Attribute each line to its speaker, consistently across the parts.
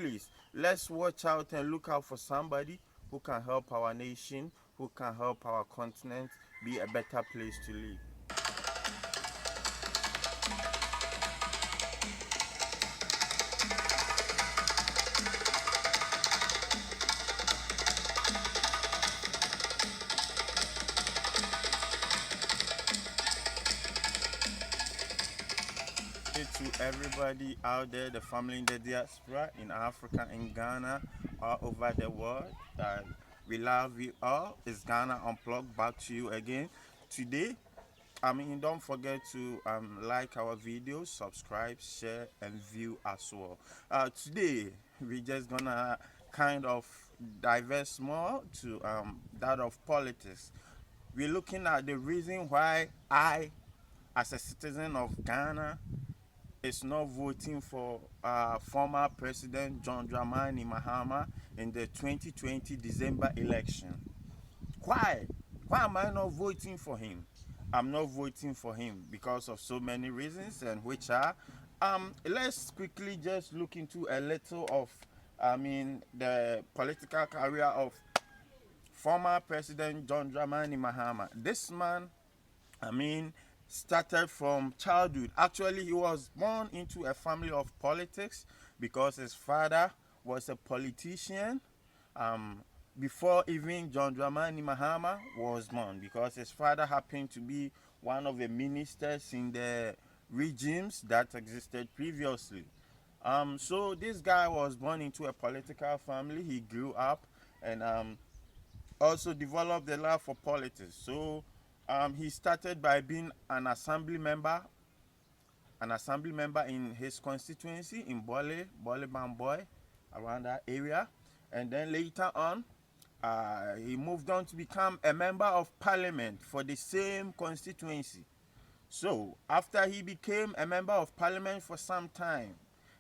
Speaker 1: please, let's watch out and look out for somebody who can help our nation, who can help our continent be a better place to live. To everybody out there, the family in the diaspora, in Africa, in Ghana, all over the world. We love you all. It's Ghana Unplugged, back to you again. Today, don't forget to like our videos, subscribe, share, and view as well. Today, we're just gonna kind of diverse more to that of politics. We're looking at the reason why I, as a citizen of Ghana, is not voting for former President John Dramani Mahama in the 2020 December election. Why? Why am I not voting for him? I'm not voting for him because of so many reasons, and which are, let's quickly just look into a little of, the political career of former President John Dramani Mahama. This man, started from childhood. Actually, he was born into a family of politics because his father was a politician before even John Dramani Mahama was born, because his father happened to be one of the ministers in the regimes that existed previously. So this guy was born into a political family. He grew up and also developed a love for politics. So he started by being an assembly member in his constituency in Bole Bamboy, around that area. And then later on, he moved on to become a member of parliament for the same constituency. So after he became a member of parliament for some time,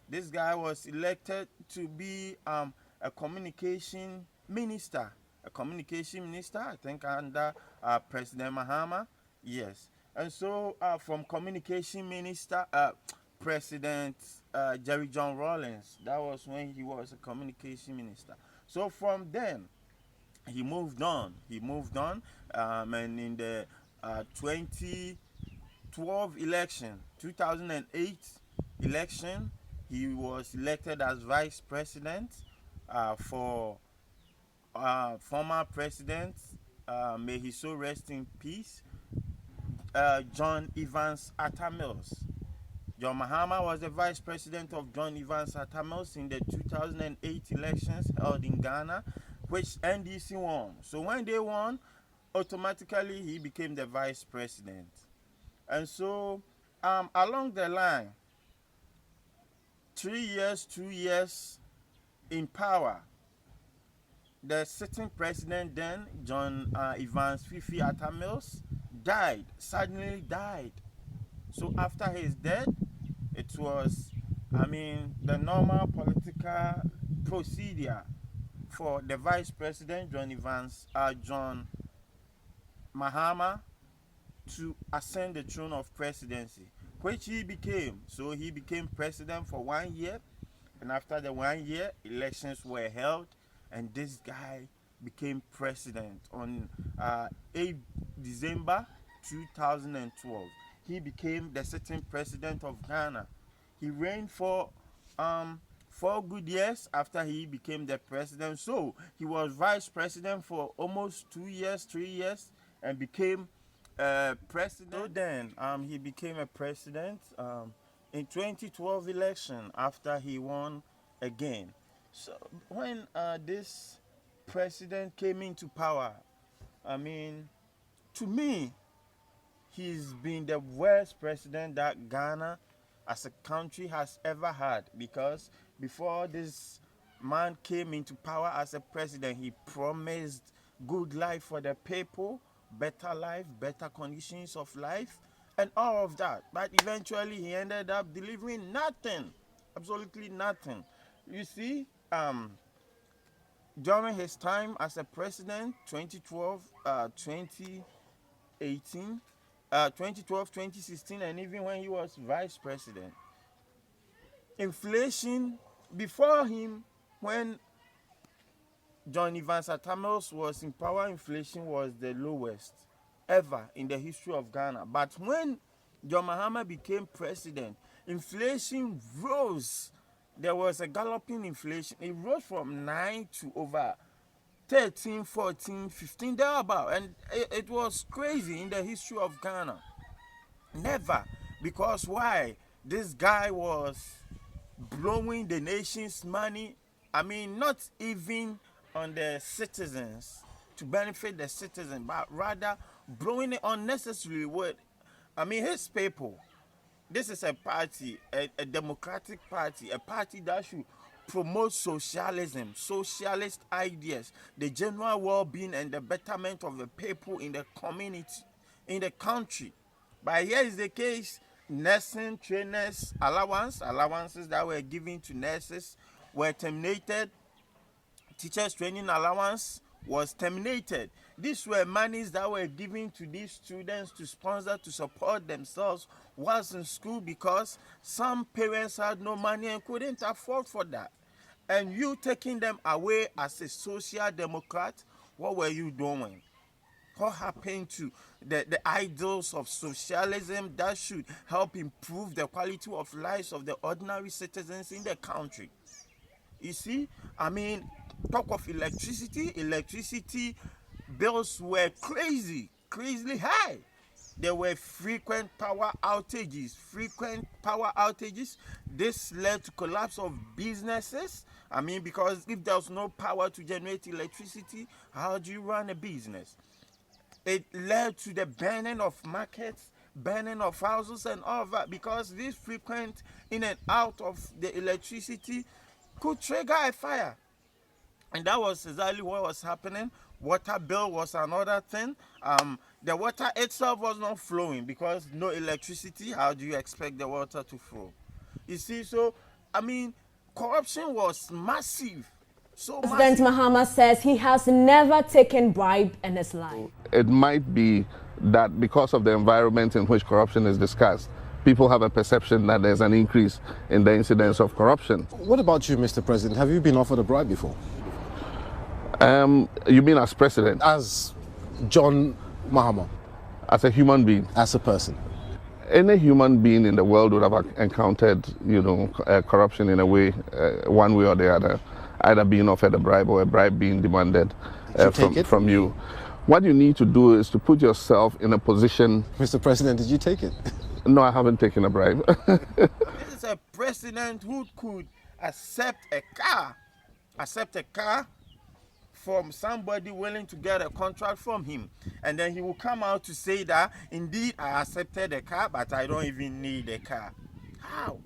Speaker 1: this guy was elected to be a communication minister. I think, under President Mahama. Yes. And so from communication minister, President Jerry John Rawlings, that was when he was a communication minister. So from then, he moved on. And in the 2012 election, 2008 election, he was elected as vice president for former president, may he so rest in peace, John Evans Atta Mills. John Mahama was the vice president of John Evans Atta Mills in the 2008 elections held in Ghana, which NDC won. So when they won, automatically he became the vice president. And so along the line, 2 years in power, the sitting president then, John Evans Fifi Atta Mills, suddenly died. So after his death, it was, the normal political procedure for the vice president, John Mahama, to ascend the throne of presidency, which he became. So he became president for 1 year, and after the 1 year, elections were held, and this guy became president on 8 December 2012. He became the sitting president of Ghana. He reigned for 4 good years after he became the president. So he was vice president for almost 2 years, 3 years, and became president. So then he became a president in 2012 election after he won again. So when this president came into power, to me, he's been the worst president that Ghana as a country has ever had, because before this man came into power as a president, he promised good life for the people, better life, better conditions of life, and all of that. But eventually he ended up delivering nothing, absolutely nothing. You see, during his time as a president, 2012, 2018, 2012, 2016, and even when he was vice president, inflation before him when John Evans Atamils was in power, inflation was the lowest ever in the history of Ghana. But when John Mahama became president, inflation rose. There was a galloping inflation. It rose from 9 to over 13, 14, 15, thereabout. And it was crazy in the history of Ghana. Never. Because why? This guy was blowing the nation's money. I mean, not even on the citizens to benefit the citizens, but rather blowing it unnecessarily with, I mean, his people. This is a party, a democratic party, a party that should promote socialism, socialist ideas, the general well-being and the betterment of the people in the community, in the country. But here is the case: nursing trainers allowances that were given to nurses were terminated. Teachers training allowance was terminated. These were monies that were given to these students to sponsor, to support themselves whilst in school, because some parents had no money and couldn't afford for that. And you taking them away as a social democrat, what were you doing? What happened to the ideals of socialism that should help improve the quality of lives of the ordinary citizens in the country? You see, I mean, talk of electricity bills were crazily high. There were frequent power outages. This led to collapse of businesses. I mean, because if there's no power to generate electricity, how do you run a business? It led to the burning of markets, burning of houses and all that, because this frequent in and out of the electricity could trigger a fire. And that was exactly what was happening. Water bill was another thing. The water itself was not flowing because no electricity. How do you expect the water to flow? You see, so, I mean, corruption was massive. So
Speaker 2: President Mahama says he has never taken bribe in his life.
Speaker 3: It might be that because of the environment in which corruption is discussed, people have a perception that there's an increase in the incidence of corruption.
Speaker 4: What about you, Mr. President? Have you been offered a bribe before?
Speaker 3: You mean as president?
Speaker 4: As John Mahama?
Speaker 3: As a human being?
Speaker 4: As a person?
Speaker 3: Any human being in the world would have encountered, corruption in a way, one way or the other, either being offered a bribe or a bribe being demanded from you. What you need to do is to put yourself in a position...
Speaker 4: Mr. President, did you take it?
Speaker 3: No, I haven't taken a bribe.
Speaker 1: This is a president who could accept a car from somebody willing to get a contract from him. And then he will come out to say that, indeed, I accepted a car, but I don't even need a car. How?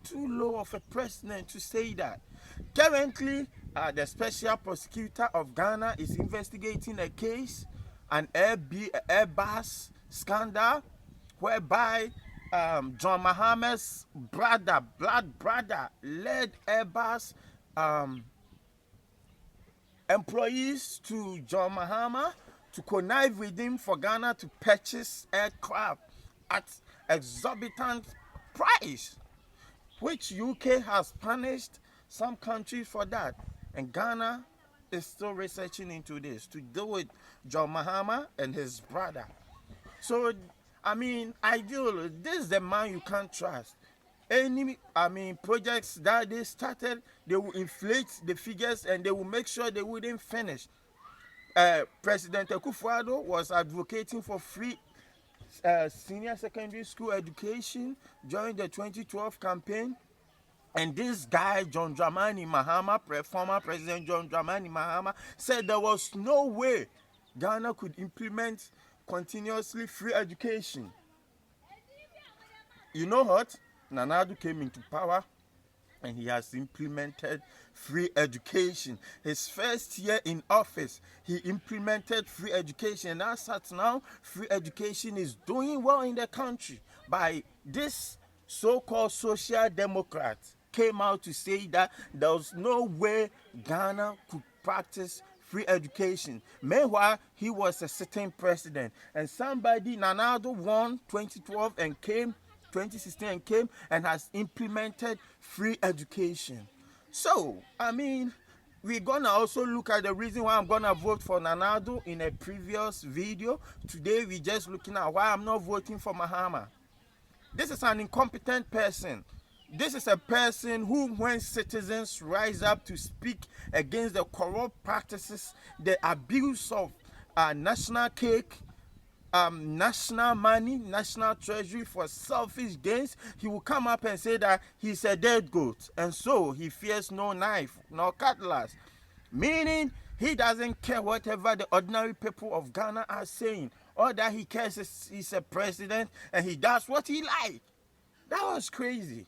Speaker 1: Too low of a president to say that. Currently, the special prosecutor of Ghana is investigating a case, an Airbus scandal, whereby John Mahama's blood brother, led Airbus employees to John Mahama to connive with him for Ghana to purchase aircraft at exorbitant price, which UK has punished some countries for that. And Ghana is still researching into this to deal with John Mahama and his brother. So, I mean, ideally, this is the man you can't trust. Projects that they started, they will inflate the figures and they will make sure they wouldn't finish. President Akufo-Addo was advocating for free senior secondary school education during the 2012 campaign. And this guy, John Dramani Mahama, former President John Dramani Mahama, said there was no way Ghana could implement continuously free education. You know what? Nana Addo came into power and he has implemented free education. His first year in office, he implemented free education. And as at now, free education is doing well in the country. By this so-called social democrat came out to say that there was no way Ghana could practice free education. Meanwhile, he was a sitting president. And somebody, Nana Addo, won 2012 and came 2016 and came and has implemented free education. So, I mean, we're gonna also look at the reason why I'm gonna vote for Nanado in a previous video. Today we're just looking at why I'm not voting for Mahama. This is an incompetent person. This is a person who, when citizens rise up to speak against the corrupt practices, the abuse of national cake, national money, national treasury for selfish gains, he will come up and say that he's a dead goat, and so he fears no knife nor cutlass, meaning he doesn't care whatever the ordinary people of Ghana are saying. All that he cares is he's a president and he does what he likes. That was crazy.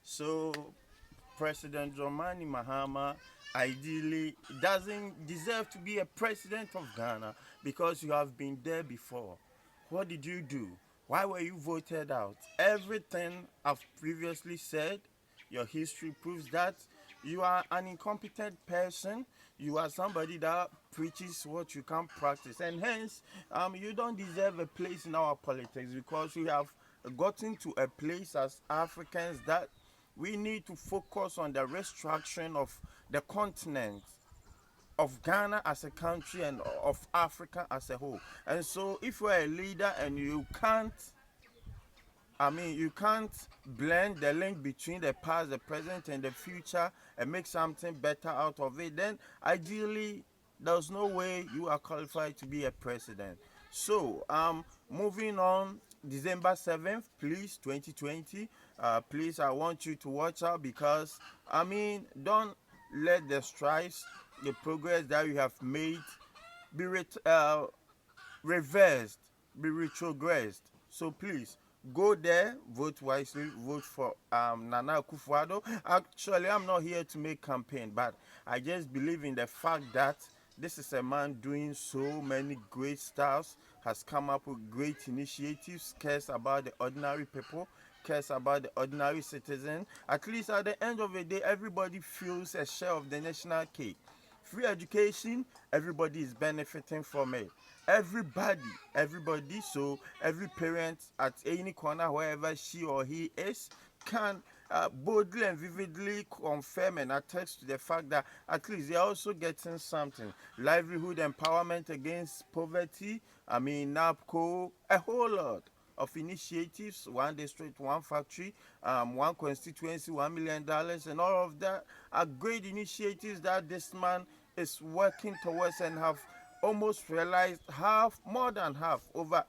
Speaker 1: So President Dramani Mahama ideally doesn't deserve to be a president of Ghana because you have been there before. What did you do? Why were you voted out? Everything I've previously said, your history proves that you are an incompetent person. You are somebody that preaches what you can't practice, and hence you don't deserve a place in our politics, because we have gotten to a place as Africans that we need to focus on the restructuring of the continent, of Ghana as a country, and of Africa as a whole. And so if you're a leader and you can't blend the link between the past, the present, and the future and make something better out of it, then ideally there's no way you are qualified to be a president. So moving on, December 7th, please, 2020, please, I want you to watch out, because don't let the strides, the progress that you have made be reversed, be retrogressed. So please go there, vote wisely, vote for Nana Akufo-Addo. Actually, I'm not here to make campaign, but I just believe in the fact that this is a man doing so many great stuff, has come up with great initiatives, cares about the ordinary people, cares about the ordinary citizen. At least at the end of the day, everybody feels a share of the national cake. Free education, everybody is benefiting from it. Everybody, so every parent at any corner, wherever she or he is, can boldly and vividly confirm and attest to the fact that at least they're also getting something. Livelihood empowerment against poverty, NAPCO, a whole lot of initiatives, one district, one factory, one constituency, $1 million, and all of that are great initiatives that this man is working towards, and have almost realized more than half, over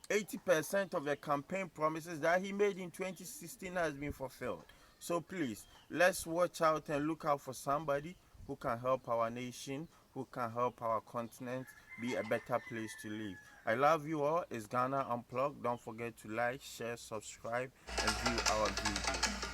Speaker 1: 80% of the campaign promises that he made in 2016 has been fulfilled. So please, let's watch out and look out for somebody who can help our nation, who can help our continent be a better place to live. I love you all. It's Ghana Unplugged. Don't forget to like, share, subscribe, and view our video.